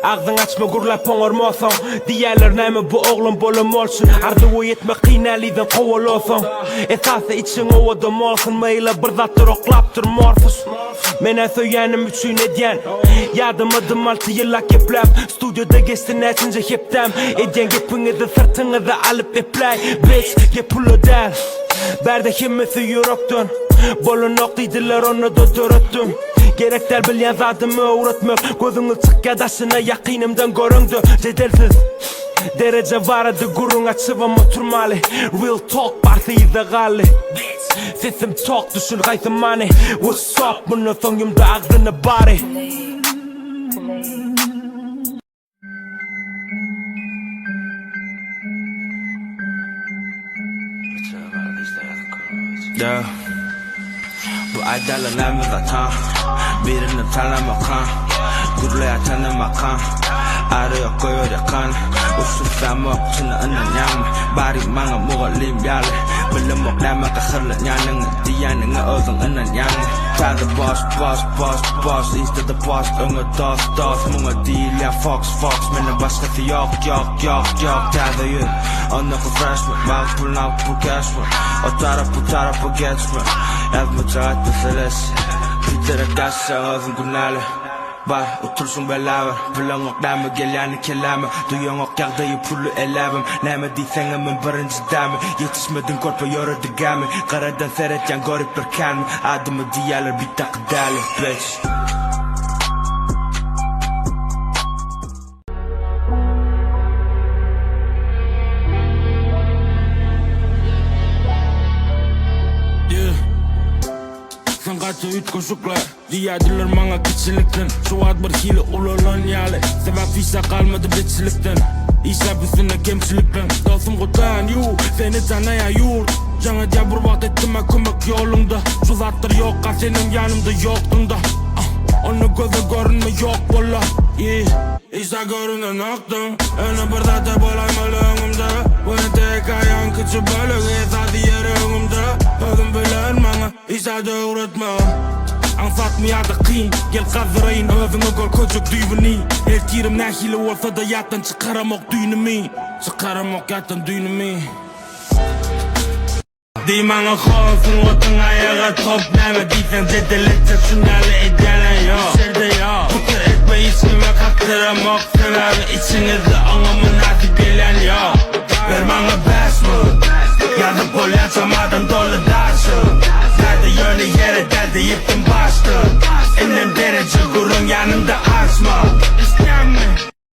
Ağzın açma gurlap oňarmasaň, diýerler näme bu oglum bolamolsun. Arduwy etme qynalýdan gowalasaň. Esasy içiň owada malsyn, meýle bir zatlar oklapdyr morfus. Mene söýänim üçin edýän, ýadymydım 6 ýyllak geplap. Studioda geçtin näçinje hepdem, edýän gepiňizi sırtyňyza alyp eplay. Bitch, gep pulodal, berde himmesi ýürekden. Bolunok diýdiler onu da döretdim. Gerekler bilýän zadymy öwretmek, gözüňi çykka daşyna ýakynymdan görüňdi. Jedelsiz derece barady gurung açyp oturmaly. Real talk barsyýda galy. Sesim tok düşün gaýsy many. What's up muny soňymda agzyny bary. Yeah. Bu aydala näme zatan, birini tanlamakan, gurlaya tanımakan, araya koyuyor yakan. Ususam okçunu ananyam, bari manga muğalim yali. Bilim ok näme kahırlı nyanın, diyanını özün ananyam. Tell the boss, boss, boss, boss, işte the boss, öngü dos, dos. Munga değil ya fox, fox, mene başkası yok, yok, yok, yok. Tell the youth, onu refreshment, bak pulnak bu cashment. O bu tarafı geçment. Yazma çağat meselesi, bitirek yaşa özün günali. Var, otursun belaber, bilen ok näme gelýäni kelame. Duyan ok ýagdaýy pullu elabim, näme diýseň men birinji dämi. Ýetişmedin korpa ýöredi gami, garadan seretýän gorip bir kalmy. Adymy diýerler bitak däli, bitch. Sen kaçı üç koşuklar diýerdiler maňa kiçilikden. Şu ad bir hili ulalan ýaly, sebäp ýysa kalmadı bitçilikden. İşap üstüne kemçilikden, dostum gotan yu, seni tanaýan ýurt. Jaňa diýär bir wagt etdim kömek ýolunda. Şu zatlar ýokka senin ýanymda ýokdun da. Onu göze görünme yok bolla. İşte görünen aktım, öne bir zata bolaýmaly öňümde. Beni tek aýan küçük bölük esasy ýeri öňümde. Özüm bilen maňa işade öwretme. Anlatmaýardy kyn, gel gazraýyn özüňe gol köçük düýbini. Eltirim nähili bolsa da ýatdan çykaramok düýnümi, çykaramok ýatdan düýnümi. Diýmaňa howsyn otyň aýaga top, näme diýsen jedeletçe şundaly edýälen ýok. Şerde ýok, putur etme ismime kaktyramok, sebäbi içiňizde oňamy nasip gelýän ýok. Ber maňa bäsmi, ýazyp bolýansamadan dolu daşy. Näde ýöne ýere däldi ýipdim başdy, inem derece gurun ýanymda açma.